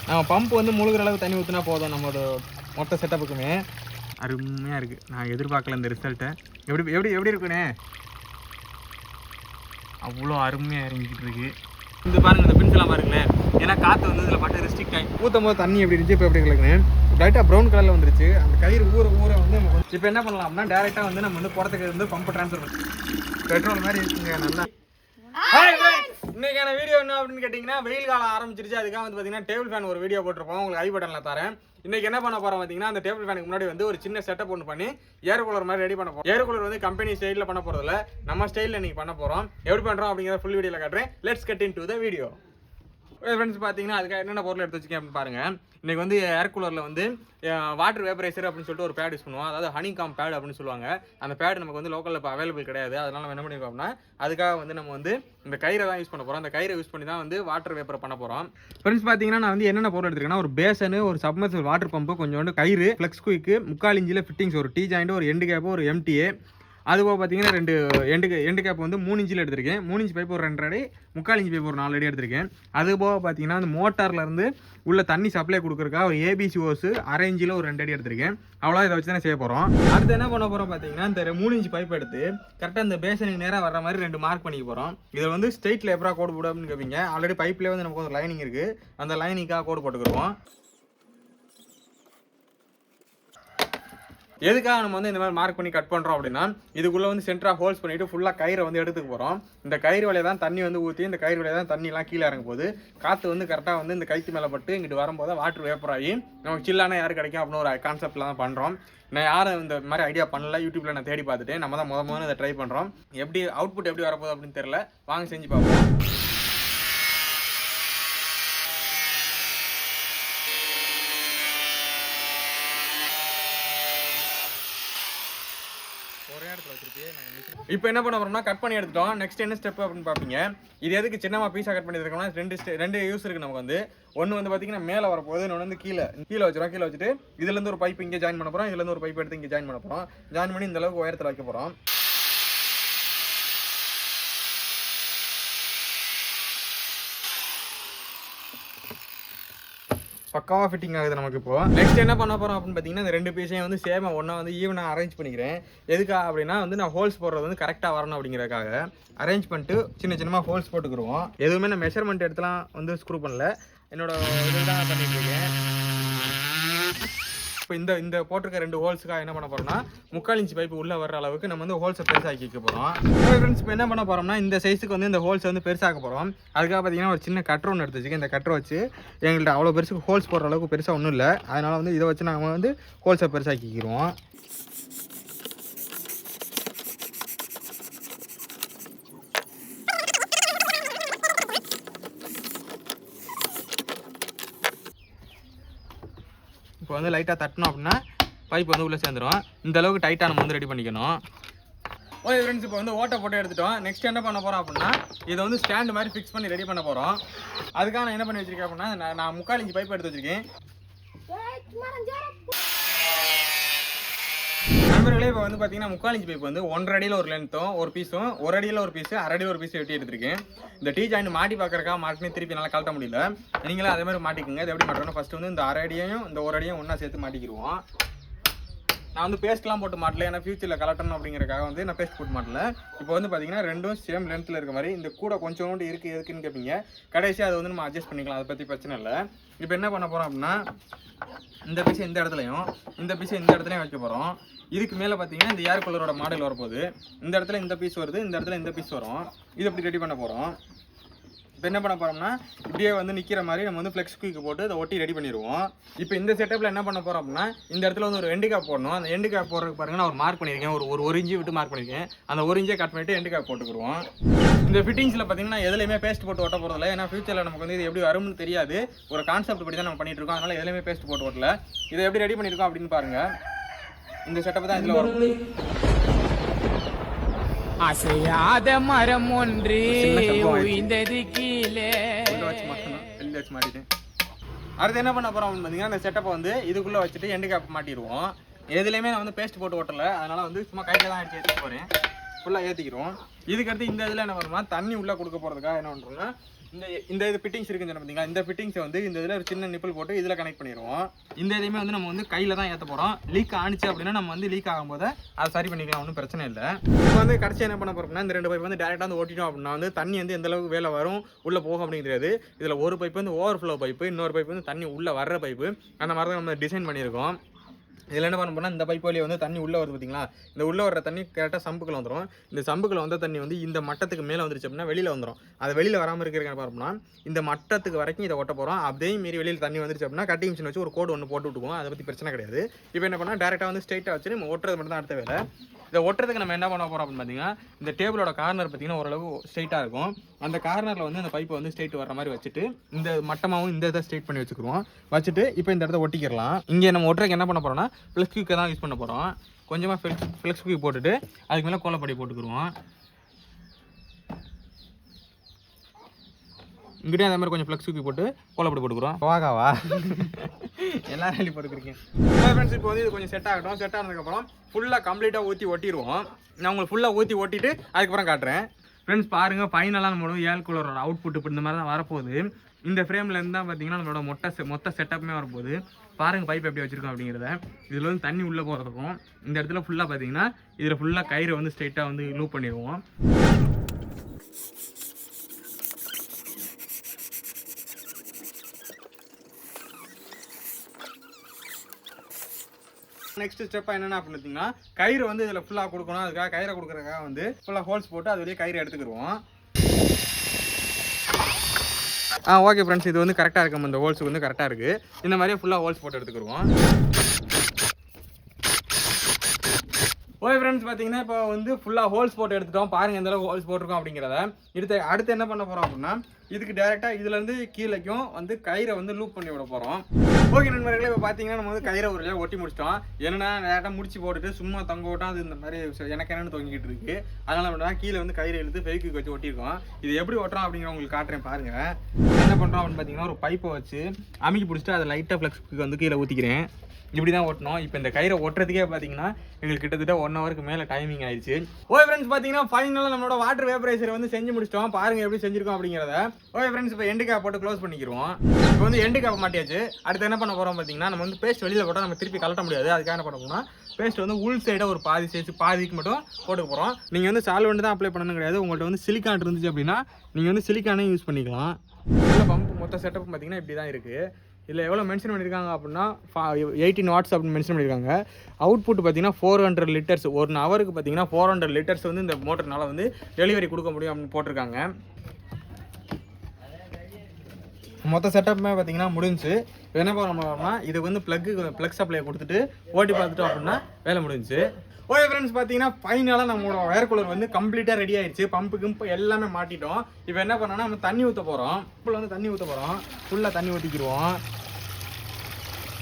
நம்ம பம்ப் வந்து முழுகிற அளவு தண்ணி ஊற்றினா போதும் நம்மளோட மொத்த செட்டப்புக்குமே. அருமையாக இருக்குது. நான் எதிர்பார்க்கல இந்த ரிசல்ட்டை. எப்படி எப்படி எப்படி இருக்குண்ணே? அவ்வளோ அருமையாக இறங்கிக்கிட்டு இருக்கு. இந்த பாருங்கள், இந்த பின்ஸ்லாம் பாருங்களேன். ஏன்னா காற்று வந்து இதில் பட்டு ரெஸ்ட்ரிக்ட் ஆகி ஊற்றும் போது தண்ணி எப்படி இருந்துச்சு, இப்போ எப்படி இருக்குன்னு லைட்டாக ப்ரௌன் கலரில் வந்துருச்சு. அந்த கயிறு ஊற வந்து இப்போ என்ன பண்ணலாம்னா டேரெக்டாக வந்து நம்ம வந்து குடத்துக்கு வந்து பம்பை ட்ரான்ஸ்ஃபர் பண்ணி பெட்ரோல் மாதிரி இருக்குங்க நல்லா. இன்னைக்கான வீடியோ என்ன அப்படின்னு கேட்டிங்கன்னா, வெயில் காலம் ஆரம்பிச்சிருச்சு. அதுக்காக வந்து பார்த்தீங்கன்னா டேபிள் ஃபேன் ஒரு வீடியோ போட்டிருப்போம், உங்களுக்கு ஐ பட்டனில் தரேன். இன்னைக்கு என்ன பண்ண போகிறோம் பார்த்தீங்கன்னா, அந்த டேபிள் ஃபேனுக்கு முன்னாடி வந்து ஒரு சின்ன செட்டப் ஒன்று பண்ணி ஏர் கூலர் மாதிரி ரெடி பண்ண போகிறோம். ஏர் கூலர் வந்து கம்பெனி ஸ்டைலில் பண்ண போகிறதில்ல, நம்ம ஸ்டைலில் இன்னைக்கு பண்ண போகிறோம். எப்படி பண்ணுறோம் அப்படிங்கிறத ஃபுல் வீடியோவில் காட்டுறேன். Let's get into the video. Friends பார்த்தீங்கன்னா அதுக்காக என்னென்ன பொருள் எடுத்து வச்சுக்கேன் அப்படின்னு பாருங்கள். இன்றைக்கி வந்து ஏர் கூலரில் வந்து வாட்டர் வேப்பரைசர் அப்படின்னு சொல்லிட்டு ஒரு பேட் யூஸ் பண்ணுவோம். அதாவது ஹனிகாம் பேட் அப்படின்னு சொல்லுவாங்க. அந்த பேட் நமக்கு வந்து லோக்கலில் இப்போ அவைலபிள் கிடையாது. அதனால் நம்ம என்ன பண்ணியிருக்கோம் அப்படின்னா, அதுக்காக வந்து நம்ம வந்து இந்த கயிறை தான் யூஸ் பண்ண போகிறோம். அந்த கயிறை யூஸ் பண்ணி தான் வந்து வாட்டர் வேப்பரை பண்ண போகிறோம். ஃப்ரெண்ட்ஸ் பார்த்தீங்கன்னா நான் வந்து என்னென்ன பொருள் எடுத்துருக்கேன்னா, ஒரு பேசனு, ஒரு சப்மர்சிபிள் வாட்டர் பம்பு, கொஞ்சோண்டு கயிறு, ஃப்ளெக்ஸ் குயிக்கு, 3/4 இன்ச்சில் ஃபிட்டிங்ஸ், ஒரு டீ ஜாயிண்ட், ஒரு எண்டு கேப்பு, ஒரு எம்டிஏ. அதுபோக பார்த்தீங்கன்னா 2 எண்டு கேப் வந்து 3 இன்ச்சில் எடுத்திருக்கேன். 3 இன்ச் பைப் ஒரு 2 அடி, 3/4 இன்ச் பைப் ஒரு 4 அடி எடுத்திருக்கேன். அதுபோக பார்த்தீங்கன்னா அந்த மோட்டார்லேருந்து உள்ள தண்ணி சப்ளை கொடுக்குறக்கா ஒரு ஏபிசி ஓஸ் 1/2 இன்ச்சில் ஒரு 2 அடி எடுத்திருக்கேன். அவ்வளோ இதை வச்சு தானே செய்ய போகிறோம். அடுத்து என்ன பண்ண போகிறோம் பார்த்தீங்கன்னா, இந்த 3 இன்ச் பைப் எடுத்து கரெக்டாக இந்த பேசனுக்கு நேராக வர மாதிரி 2 மார்க் பண்ணிக்க போகிறோம். இதில் வந்து ஸ்ட்ரெயிட்டில் எப்படா கோடு போடு அப்படின்னு கேட்பீங்க. ஆல்ரெடி பைப்லேயே வந்து நமக்கு ஒரு லைனிங் இருக்குது. அந்த லைனிங்காக கோடு போட்டுக்கிடுவோம். எதுக்காக நம்ம வந்து இந்த மாதிரி மார்க் பண்ணி கட் பண்ணுறோம் அப்படின்னா, இதுக்குள்ளே வந்து சென்டராக ஹோல்ஸ் பண்ணிவிட்டு ஃபுல்லாக கயிறை வந்து எடுத்துக்க போகிறோம். இந்த கயிறு வழியாக தான் தண்ணி வந்து ஊற்றி, இந்த கயிறு வழியாக தான் தண்ணிலாம் கீழே இறங்கும் போது காற்று வந்து கரெக்டாக வந்து இந்த கைத்து மேலே பட்டு இங்கிட்டு வரும்போது வாட்டர் வேப்பர் ஆகி நமக்கு சில்லான யார் கிடைக்கும் அப்படின்னு ஒரு கான்செப்டில் தான் பண்ணுறோம். நான் யாரும் இந்த மாதிரி ஐடியா பண்ணல, யூடியூப்பில் நான் தேடி பார்த்துட்டேன். நம்ம தான் முதல்ல இதை ட்ரை பண்ணுறோம். எப்படி அவுட்புட் எப்படி வரப்போகுது அப்படின்னு தெரியல, வாங்க செஞ்சு பார்ப்போம். இப்போ என்ன பண்ண போறோம்னா, கட் பண்ணி எடுத்துட்டோம். நெக்ஸ்ட் என்ன ஸ்டெப் அப்படின்னு பார்ப்பீங்க. இது எதுக்கு சின்னமா பீஸா கட் பண்ணி இருக்கோம்னா, ரெண்டு யூஸ் இருக்கு நமக்கு வந்து. ஒன்று வந்து பார்த்தீங்கன்னா மேலே வரப்போகுது, இன்னொன்று வந்து கீழே வச்சுருவோம். கீழே வச்சுட்டு இதுலேருந்து ஒரு பைப் இங்கே ஜாயின் பண்ண போகிறோம். இதுலேருந்து ஒரு பைப் எடுத்து இங்கே ஜாயின் பண்ண போகிறோம். ஜாயின் பண்ணி இந்த அளவுக்கு உயரத்தில் வைக்க போகிறோம். பக்காவாக ஃபிட்டிங் ஆகுது நமக்கு. இப்போ நெக்ஸ்ட் என்ன பண்ண போகிறோம் அப்படின்னு பார்த்தீங்கன்னா, இந்த 2 பீஸையும் வந்து சேமாக ஒன்றா வந்து ஈவனாக அரேஞ்ச் பண்ணிக்கிறேன். எதுக்காக அப்படின்னா வந்து நான் ஹோல்ஸ் போடுறது வந்து கரெக்டாக வரணும் அப்படிங்கிறதுக்காக அரேஞ்ச் பண்ணிட்டு சின்னமாக ஹோல்ஸ் போட்டுக்கிடுவோம். எதுவுமே நான் மெஷர்மெண்ட் எடுத்துலாம் வந்து ஸ்க்ரூ பண்ணல, என்னோட இதுதான் பண்ணிட்டு இருக்கேன். இப்போ இந்த போட்டிருக்க 2 ஹோல்ஸுக்காக என்ன பண்ண போகிறோம்னா, 3/4 இன்ச் பைப்பு உள்ளே வர அளவுக்கு நம்ம வந்து ஹோல்ஸை பெருசாக்கிக்க போகிறோம். ஃப்ரெண்ட்ஸ் இப்போ என்ன பண்ண போகிறோம்னா, இந்த சைஸுக்கு வந்து இந்த ஹோல்ஸை வந்து பெருசாக்க போகிறோம். அதுக்காக பார்த்தீங்கன்னா ஒரு சின்ன கட்டர் ஒன்று எடுத்து வச்சுக்கேன். இந்த கட்டரை வச்சு எங்கள்கிட்ட அவ்வளோ பெருசுக்கு ஹோல்ஸ் போடுற அளவுக்கு பெருசாக ஒன்றும் இல்லை. அதனால் வந்து இதை வச்சு நாங்கள் வந்து ஹோல்ஸை பெருசாக்கிக்கிறோம். இப்போ வந்து லைட்டாக தட்டணும் அப்படின்னா பைப் வந்து உள்ளே சேர்ந்துடும். இந்த அளவுக்கு டைட்டாக நம்ம வந்து ரெடி பண்ணிக்கணும். ஓகே ஃப்ரெண்ட்ஸ், இப்போ வந்து ஓட்டை போட்டு எடுத்துட்டோம். நெக்ஸ்ட் என்ன பண்ண போகிறோம் அப்படின்னா, இதை வந்து ஸ்டாண்ட் மாதிரி ஃபிக்ஸ் பண்ணி ரெடி பண்ண போகிறோம். அதுக்காக நான் என்ன பண்ணி வச்சிருக்கேன் அப்படின்னா, நான் 3/4 இன்ச் பைப் எடுத்து வச்சிருக்கேன். நண்பர்களே, இப்போ வந்து பார்த்தீங்கன்னா 3/4 இன்ச் பைப் வந்து 1.5 அடியில் ஒரு லென்த்தும் ஒரு பீஸும், 1 அடியில் ஒரு பீஸு, 1/2 அடி ஒரு பீஸு வெட்டி எடுத்துருக்கேன். இந்த டீ ஜாயிண்ட் மாட்டி பார்க்குறக்கா மாட்டினே திருப்பி நல்லா கழட்ட முடியல. நீங்களும் அதே மாதிரி மாட்டிக்குங்க. இது எப்படி மாட்டோம்னா, ஃபஸ்ட்டு வந்து இந்த 1/2 அடியையும் இந்த 1 அடியும் ஒன்றா சேர்த்து மாட்டிக்கிடுவோம். நான் வந்து பேஸ்ட்லாம் போட்டு மாட்டல, ஏன்னா ஃபியூச்சரில் கலட்டணும் அப்படிங்கிறக்காக வந்து நான் பேஸ்ட் போட்டு மாட்டல. இப்போ வந்து பார்த்தீங்கன்னா ரெண்டும் சேம் லென்த்தில் இருக்க மாதிரி. இந்த கூட கொஞ்சோண்டு இருக்குது, எதுக்குன்னு கேட்பீங்க. கடைசியாக அதை வந்து நம்ம அட்ஜஸ்ட் பண்ணிக்கலாம், அதை பற்றி பிரச்சனை இல்லை. இப்போ என்ன பண்ண போகிறோம் அப்படின்னா, இந்த பீஸை இந்த இடத்துலையும் இந்த பீஸை இந்த இடத்துலையும் வைக்க போகிறோம். இதுக்கு மேலே பார்த்தீங்கன்னா இந்த ஏர் கூலரோட மாடல் வரப்போகுது. இந்த இடத்துல இந்த பீஸ் வருது, இந்த இடத்துல இந்த பீஸ் வரும். இது எப்படி ரெடி பண்ண போகிறோம். இப்போ என்ன பண்ண போகிறோம்னா, இப்படியே வந்து நிற்கிற மாதிரி நம்ம வந்து ஃப்ளெக்ஸ் குயிக்கு போட்டு அதை ஒட்டி ரெடி பண்ணிடுவோம். இப்போ இந்த செட்டப்பில் என்ன பண்ண போகிறோம் அப்படின்னா, இந்த இடத்துல வந்து ஒரு எண்டு கேப் போடணும். அந்த எண்டு கேப் போடுறதுக்கு பாருங்க, நான் ஒரு மார்க் பண்ணியிருக்கேன். ஒரு இன்ச்சு விட்டு மார்க் பண்ணியிருக்கேன். அந்த 1 இன்ச்சை கட் பண்ணிவிட்டு எண்டு கேப் போட்டுக்குருவோம். இந்த ஃபிட்டிங்ஸில் பார்த்தீங்கன்னா எதுலையுமே பேஸ்ட் போட்டு ஓட்ட போகிறதில்ல. ஏன்னா ஃபியூச்சரில் நமக்கு வந்து இது எப்படி வரும்னு தெரியாது. ஒரு கான்செப்ட் படி தான் நம்ம பண்ணிட்டு இருக்கோம். அதனால் எதுலையுமே பேஸ்ட் போட்டு ஓட்டல. இதை எப்படி ரெடி பண்ணியிருக்கோம் அப்படின்னு பாருங்கள். இந்த செட்டப் தான் இதில் வரும். அசையாத மரம் ஒன்று உயிர்ந்தது கீழே. அடுத்து என்ன பண்ண போகிறோம் அப்படின்னு பார்த்தீங்கன்னா, இந்த செட்டப்பை வந்து இதுக்குள்ளே வச்சுட்டு எண்டு கேப் மாட்டிடுவோம். எதுலையுமே நான் வந்து பேஸ்ட் போட்டு ஓட்டலை. அதனால் வந்து சும்மா கையில் தான் எடுத்து ஏற்றிட்டு போகிறேன். ஃபுல்லாக ஏற்றிக்கிறோம். இதுக்கடுத்து இந்த இதில் என்ன பண்ணுறோம்னா, தண்ணி உள்ளே கொடுக்க போகிறதுக்காக என்ன பண்ணுறோம்னா, இந்த இது ஃபிட்டிங்ஸ் இருக்குன்னு சொன்ன பார்த்தீங்களா, இந்த ஃபிட்டிங்ஸை வந்து இந்த இதில் ஒரு சின்ன நிப்பிள் போட்டு இதில் கனெக்ட் பண்ணிடுவோம். இந்த இதையுமே வந்து நம்ம வந்து கையில் தான் ஏற்ற போகிறோம். லீக் ஆனிச்சு அப்படின்னா நம்ம வந்து லீக் ஆகும்போது அதை சரி பண்ணிக்கலாம், ஒன்றும் பிரச்சனை இல்லை. இப்போ வந்து கடைசி என்ன பண்ண போகிறோம்னா, இந்த 2 பைப் வந்து டேரெக்டாக வந்து ஓட்டிட்டோம் அப்படின்னா வந்து தண்ணி வந்து எந்த அளவுக்கு வேலை வரும் உள்ளே போகும் அப்படின்னு தெரியாது. இதில் ஒரு பைப் வந்து ஓவர்ஃப்ளோ பைப்பு, இன்னொரு பைப் வந்து தண்ணி உள்ளே வர்ற பைப்பு. அந்த மாதிரி தான் நம்ம டிசைன் பண்ணியிருக்கோம். இதில் என்ன பண்ண போனால் இந்த பைப் வழியே வந்து தண்ணி உள்ளே வருது பார்த்தீங்களா, இந்த உள்ளே வர தண்ணி கரெக்டாக சம்புக்குள்ள வந்துடும். இந்த சம்புக்குள்ள வந்த தண்ணி வந்து இந்த மட்டத்துக்கு மேலே வந்துருச்சு அப்படின்னா வெளியில் வந்துடும். அது வெளியில் வராமல் இருக்கிற பார்த்தோம்னா இந்த மட்டத்துக்கு வரைக்கும் இதை ஒட்ட போகிறோம். அப்படியே மீறி வெளியில் தண்ணி வந்துருச்சு அப்படின்னா கட்டிங் மிஷின் வச்சு ஒரு கோடு ஒன்று போட்டு விட்டுக்குவோம். அதை பற்றி பிரச்சனை கிடையாது. இப்போ என்ன பண்ணால் டேரெக்டாக வந்து ஸ்ட்ரைட்டாக வச்சு நம்ம ஒட்டுறது மட்டும் தான் அடுத்த வேலை. இதை ஒட்டுறதுக்கு நம்ம என்ன பண்ண போகிறோம் அப்படின்னு பார்த்தீங்கன்னா, இந்த டேபிளோட கார்னர் பார்த்தீங்கன்னா ஓரளவு ஸ்ட்ரைட்டாக இருக்கும். அந்த கார்னரில் வந்து அந்த பைப்பை வந்து ஸ்ட்ரைட் வர மாதிரி வச்சுட்டு இந்த மட்டமாகவும் இந்த இதை ஸ்ட்ரைட் பண்ணி வச்சுக்குவோம். வச்சுட்டு இப்போ இந்த இடத்த ஒட்டிக்கிறலாம். இங்கே நம்ம ஒட்டுறதுக்கு என்ன பண்ண போகிறோம்னா ப்ளஸ் குயிக்கை தான் யூஸ் பண்ண போகிறோம். கொஞ்சமாக ஃப்ளெக்ஸ் குயிக் போட்டுட்டு அதுக்கு மேலே கோலப்படி போட்டுக்குருவோம். இங்கிட்டே அதே மாதிரி கொஞ்சம் ஃப்ளெக்ஸ் குயிக் போட்டு கோலப்படி போட்டுக்குறோம். வாகாவா எல்லாரும் ரெடி போட்டுக்கிறீங்க ஃப்ரெண்ட்ஸ். இப்போ வந்து இது கொஞ்சம் செட் ஆகட்டும். செட் ஆனதுக்கப்புறம் ஃபுல்லாக கம்ப்ளீட்டாக ஊற்றி ஒட்டிடுவோம். நான் உங்களுக்கு ஃபுல்லாக ஊற்றி ஒட்டிட்டு அதுக்கப்புறம் காட்டுறேன். ஃப்ரெண்ட்ஸ் பாருங்கள், ஃபைனலாக நம்மளோட ஏர் கூலரோட அவுட்புட் இப்போ இந்த மாதிரி தான் வரப்போகுது. இந்த ஃப்ரேமில் இருந்து தான் பார்த்தீங்கன்னா நம்மளோட மொத்த செட்டப்புமே வரப்போகுது. பாருங்கள் பைப் எப்படி வச்சுருக்கோம் அப்படிங்கிறத. இதில் வந்து தண்ணி உள்ளே போகிறதுக்கும் இந்த இடத்துல ஃபுல்லாக பார்த்தீங்கன்னா இதில் ஃபுல்லாக கயிறை வந்து ஸ்ட்ரைட்டாக வந்து லூப் பண்ணிடுவோம். நெக்ஸ்ட் ஸ்டெப்பாக என்னென்ன அப்படின்னு பார்த்தீங்கன்னா, கயிறு வந்து இதில் ஃபுல்லாக கொடுக்கணும். அதுக்காக கயிறை கொடுக்குறதுக்காக வந்து ஃபுல்லாக ஹோல்ஸ் போட்டு அது வழியே கயிறு எடுத்துக்கிடுவோம். ஓகே ஃப்ரெண்ட்ஸ், இது வந்து கரெக்டாக இருக்கும். இந்த ஹோல்ஸுக்கு வந்து கரெக்டாக இருக்குது. இந்த மாதிரியே ஃபுல்லாக ஹோல்ஸ் போட்டு எடுத்துக்கிடுவோம். ஓகே ஃப்ரெண்ட்ஸ், பார்த்தீங்கன்னா இப்போ வந்து ஃபுல்லாக ஹோல்ஸ் போட்டு எடுத்துட்டோம். பாருங்கள் எந்த அளவுக்கு ஹோல்ஸ் போட்டிருக்கோம் அப்படிங்கிறத. அடுத்து என்ன பண்ண போகிறோம் அப்படின்னா, இதுக்கு டேரெக்டாக இதுலேருந்து கீழேக்கும் வந்து கயிறை வந்து லூப் பண்ணி விட போகிறோம். ஓகே நண்பர்களே, இப்போ பார்த்தீங்கன்னா நம்ம வந்து கயிறை ஒரு ஒட்டி முடிச்சிட்டோம். என்னென்னா டேரெக்டாக முடிச்சு போட்டுட்டு சும்மா தொங்க விட்டோம். அது இந்த மாதிரி எனக்கு என்னென்னு தொங்கிக்கிட்டு இருக்குது. அதனால் நம்ம கீழே வந்து கயிறை இழுத்து ஃபெவிக்விக் வச்சு ஒட்டியிருக்கோம். இது எப்படி ஒட்டுறோம் அப்படிங்கிற உங்களுக்கு காட்டுறேன் பாருங்கள். என்ன பண்ணுறோம் அப்படின்னு பார்த்தீங்கன்னா, ஒரு பைப்பை வச்சு அமுக்கி பிடிச்சிட்டு அதை லைட்டாக ஃப்ளெக்ஸ் வந்து கீழே ஊற்றிக்கிறேன். இப்படி தான் ஓட்டணும். இப்போ இந்த கயிறை ஒட்டுறதுக்கே பார்த்தீங்கன்னா எங்களுக்கு கிட்டத்தட்ட 1 ஹவருக்கு மேலே டைமிங் ஆயிடுச்சு. ஓகே ஃப்ரெண்ட்ஸ், பார்த்தீங்கன்னா ஃபைனலாக நம்மளோட வாட்டர் வேப்பரைசரை வந்து செஞ்சு முடிச்சிட்டோம். பாருங்கள் எப்படி செஞ்சுருக்கோம் அப்படிங்கிறத. ஓகே ஃப்ரெண்ட்ஸ், இப்போ எண்டு கேப் போட்டு க்ளோஸ் பண்ணிக்கிறோம். இப்போ வந்து எண்டு கேப் மாட்டியாச்சு. அடுத்து என்ன பண்ண போகிறோம் பார்த்தீங்கன்னா, நம்ம வந்து பேஸ்ட் வெளியில் போட்டால் நம்ம திருப்பி கலட்ட முடியாது. அதுக்காக என்ன பண்ண போகிறோம்னா, பேஸ்ட் வந்து உள் சைடாக ஒரு பாதி சேர்த்து பாதிக்கு மட்டும் போட்டு போகிறோம். நீங்கள் வந்து சால்வெண்ட் தான் அப்ளை பண்ணணும் கிடையாது. உங்கள்கிட்ட வந்து சிலிக்கான் இருந்துச்சு அப்படின்னா நீங்கள் வந்து சிலிக்கானே யூஸ் பண்ணிக்கலாம். உள்ள பம்ப் மொத்த செட்டப் பார்த்தீங்கன்னா இப்படி தான் இருக்குது. இதில் எவ்வளோ மென்ஷன் பண்ணியிருக்காங்க அப்படின்னா 18 வாட்ஸ் அப்படின்னு மென்ஷன் பண்ணியிருக்காங்க. அவுட்புட் பார்த்தீங்கன்னா 400 லிட்டர்ஸ். 1 ஹவருக்கு பார்த்தீங்கன்னா 400 லிட்டர்ஸ் வந்து இந்த மோட்டர்னால வந்து டெலிவரி கொடுக்க முடியும் அப்படின்னு போட்டிருக்காங்க. மொத்த செட்டப்புமே பார்த்தீங்கன்னா முடிஞ்சு. என்ன பண்ணோம்னா இது வந்து ப்ளக் சப்ளை கொடுத்துட்டு ஓட்டி பார்த்துட்டோம் அப்படின்னா வேலை முடிஞ்சு. ஓகே ஃப்ரெண்ட்ஸ், பார்த்தீங்கன்னா ஃபைனலாக நம்மளோட ஏர் கூலர் வந்து கம்ப்ளீட்டாக ரெடி ஆயிடுச்சு. பம்புக்கு எல்லாமே மாட்டிட்டோம். இப்போ என்ன பண்ணோம்னா நம்ம தண்ணி ஊற்ற போகிறோம். ஃபுல்லாக வந்து தண்ணி ஊற்ற போகிறோம். ஃபுல்லாக தண்ணி ஊற்றிக்கிடுவோம்.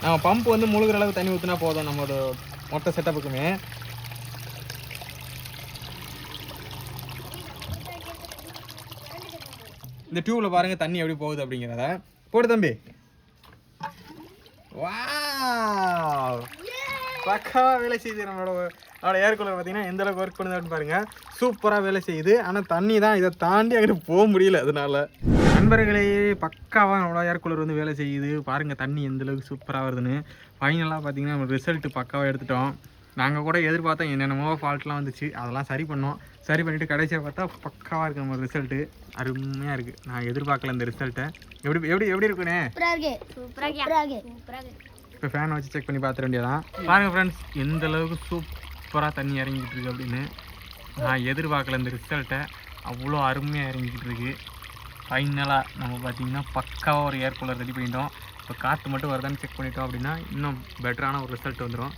நம்ம பம்ப் வந்து முழுகிற அளவுக்கு தண்ணி ஊற்றினா போதும் நம்மளோட மொத்த செட்டப்புக்குமே. இந்த டியூப்ல பாருங்க தண்ணி எப்படி போகுது அப்படிங்கிறத. போடு தம்பி. வாவ், பக்காவாக வேலை செய்யுது நம்மளோட ஏர் கூலர். பார்த்தீங்கன்னா எந்த அளவுக்கு ஒர்க் பண்ணுது அப்படின்னு பாருங்கள். சூப்பராக வேலை செய்யுது. ஆனால் தண்ணி தான் இதை தாண்டி அங்கிட்டு போக முடியல. அதனால நண்பர்களே, பக்காவாக நம்மளோட ஏர் கூலர் வந்து வேலை செய்யுது. பாருங்கள் தண்ணி எந்த அளவுக்கு சூப்பராக வருதுன்னு. ஃபைனலாக பார்த்தீங்கன்னா நம்ம ரிசல்ட்டு பக்காவாக எடுத்துட்டோம். நாங்கள் கூட எதிர்பார்த்தோம் என்னென்னமோ ஃபால்ட்லாம் வந்துச்சு. அதெல்லாம் சரி பண்ணோம். சரி பண்ணிவிட்டு கடைசியாக பார்த்தா பக்காவாக இருக்குது நம்ம ரிசல்ட்டு. அருமையாக இருக்குது. நான் எதிர்பார்க்கல இந்த ரிசல்ட்டை. எப்படி இருக்குண்ணே? இப்போ ஃபேனை வச்சு செக் பண்ணி பார்த்துட வேண்டியதான். பாருங்கள் ஃப்ரெண்ட்ஸ், எந்த அளவுக்கு சூப்பராக தண்ணி இறங்கிட்டு இருக்கு அப்படின்னு. நான் எதிர்பார்க்கல இந்த ரிசல்ட்டை. அவ்வளோ அருமையாக இறங்கிக்கிட்டு இருக்கு. ஃபைனலாக நம்ம பார்த்திங்கன்னா பக்காவாக ஒரு ஏர் கூலர் ரெடி பண்ணிட்டோம். இப்போ காற்று மட்டும் வருதான்னு செக் பண்ணிட்டோம் அப்படின்னா இன்னும் பெட்டரான ஒரு ரிசல்ட் வந்துடும்.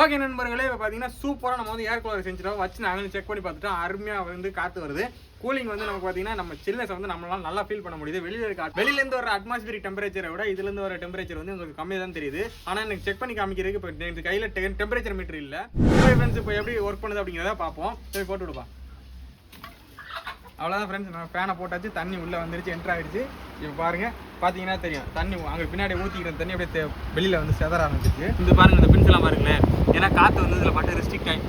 ஓகே நண்பர்களே, இப்போ பார்த்தீங்கன்னா சூப்பராக நம்ம வந்து ஏர் கூலர் செஞ்சுட்டோம். வச்சு நாங்களும் செக் பண்ணி பார்த்துட்டோம். அருமையாக வந்து காற்று வருது. கூலிங் வந்து நமக்கு பார்த்தீங்கன்னா நம்ம சில்னஸ் வந்து நம்மளால நல்லா ஃபீல் பண்ண முடியுது. வெளியிலேருந்து வர அட்மாஸ்பியரிக் டெம்பரேச்சரை விட இதுலேருந்து வர டெம்பரேச்சர் வந்து உங்களுக்கு கம்மியாக தான் தெரியுது. ஆனால் எனக்கு செக் பண்ணி காமிக்கிறதுக்கு இப்போ எனக்கு கையில் டெம்பரேச்சர் மீட்டர் இல்லை. ஃப்ரெண்ட்ஸ், இப்போ எப்படி ஒர்க் பண்ணுது அப்படிங்கிறத பார்ப்போம். சரி, போட்டு விடுப்பா. அவ்வளோதான் ஃப்ரெண்ட்ஸ், நம்ம ஃபேனை போட்டாச்சு. தண்ணி உள்ளே வந்துருச்சு, என்ட்ரு ஆகிடுச்சு. இப்போ பாருங்கள், பார்த்தீங்கன்னா தெரியும் தண்ணி அங்கே பின்னாடி ஊற்றிக்கிற தண்ணி அப்படியே வெளியில் வந்து செதற ஆரம்பிச்சிச்சு. இந்த பாருங்கள், இந்த பின்ஸ்லாம் பாருங்களேன். ஏன்னா காற்று வந்து இதில் மட்டும் ரெஸ்ட்ரிக்ட் ஆகி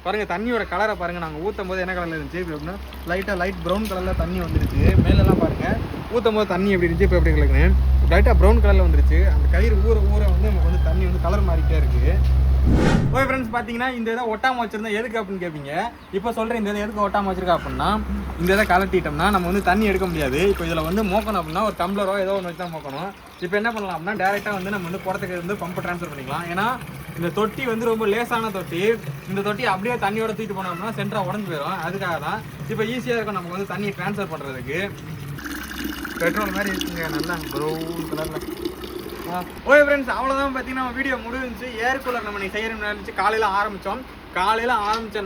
பாருங்கள் தண்ணியோட கலரை பாருங்கள். நாங்கள் ஊற்றும் போது என்ன கலரில் இருந்துச்சு இப்போ எப்படின்னா லைட் ப்ரௌன் கலரில் தண்ணி வந்துருச்சு. மேலெல்லாம் பாருங்கள் ஊற்றும் போது தண்ணி எப்படி இருந்துச்சு இப்போ எப்படி கிடக்குறேன் லைட்டாக ப்ரௌன் கலரில் வந்துருச்சு. அந்த கயிறு ஊற வந்து நமக்கு வந்து தண்ணி வந்து கலர் மாறிக்கிட்டே இருக்குது. ஓகே ஃப்ரெண்ட்ஸ், பார்த்தீங்கன்னா இந்த இதை ஒட்டாமல் வச்சிருந்தா எதுக்கு அப்படின்னு கேட்பீங்க. இப்போ சொல்கிறேன் இந்த இதை எதுக்கு ஒட்டாமல் வச்சிருக்கா அப்படின்னா, இந்த இதை கலட்டிட்டோம்னா நம்ம வந்து தண்ணி எடுக்க முடியாது. இப்போ இதில் வந்து மோக்கணும் அப்படின்னா ஒரு டம்ளரோ ஏதோ ஒன்று வச்சு தான் மோக்கணும். இப்போ என்ன பண்ணலாம் அப்படின்னா டேரெக்டாக வந்து நம்ம வந்து குடத்துக்கு வந்து பம்பை ட்ரான்ஸ்ஃபர் பண்ணிக்கலாம். ஏன்னா இந்த தொட்டி வந்து ரொம்ப லேசான தொட்டி. இந்த தொட்டி அப்படியே தண்ணியோட தூக்கிட்டு போனோம் அப்படின்னா சென்டராக உடஞ்சு போயிடும். அதுக்காக தான் இப்போ ஈஸியாக இருக்கும் நமக்கு வந்து தண்ணியை ட்ரான்ஸ்ஃபர் பண்ணுறதுக்கு. பெட்ரோல் மாதிரி இருக்குங்க, நல்லா ப்ரௌன் கலரில். ஓகே ஃப்ரெண்ட்ஸ், அவ்வளோதான். பார்த்தீங்கன்னா நம்ம வீடியோ முடிஞ்சிச்சு. ஏர் கூலர் நம்ம நீங்கள் செய்கிற இருந்துச்சு. காலையில் ஆரம்பித்தோம்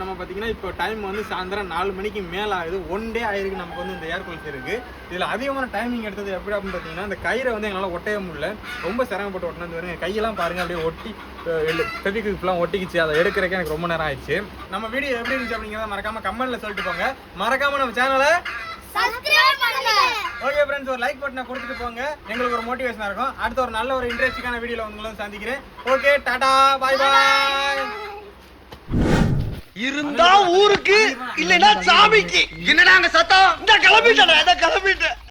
நம்ம பார்த்தீங்கன்னா இப்போ டைம் வந்து சாயந்தரம் 4 மணிக்கு மேலே ஆகுது. 1 டே ஆயிருக்கு நமக்கு வந்து இந்த ஏர் கூலர் இருக்குது. இதில் அதிகமான டைமிங் எடுத்தது எப்படி அப்படின்னு பார்த்தீங்கன்னா இந்த கயிறை வந்து எங்களால் ஒட்டவே முடியல. ரொம்ப சிரமப்பட்டு ஒட்டினது வருங்க. கையெல்லாம் பாருங்கள் அப்படியே ஒட்டி ஃபெவிக்விக்லாம் ஒட்டிக்கிச்சு. அதை எடுக்கிறதுக்கு எனக்கு ரொம்ப நேரம் ஆயிடுச்சு. நம்ம வீடியோ எப்படி இருந்துச்சு அப்படிங்கிறத மறக்காமல் கமெண்ட்டில் சொல்லிட்டு போங்க. மறக்காமல் நம்ம சேனலை சப்ஸ்கிரைப் பண்ணுங்க. ஓகே ஃப்ரெண்ட்ஸ், ஒரு லைக் பட்டனை கொடுத்துட்டு போங்க. எங்களுக்கு ஒரு மோட்டிவேஷனா இருக்கும். அடுத்த ஒரு நல்ல ஒரு இன்ட்ரெஸ்டிங்கான வீடியோல உங்களை சந்திக்கிறேன். Okay, Tata, bye bye. இருந்தா ஊருக்கு இல்லைன்னா சாமிக்கு. என்னடா அங்க சத்தம்? இந்த கிளம்பிட்டேன்.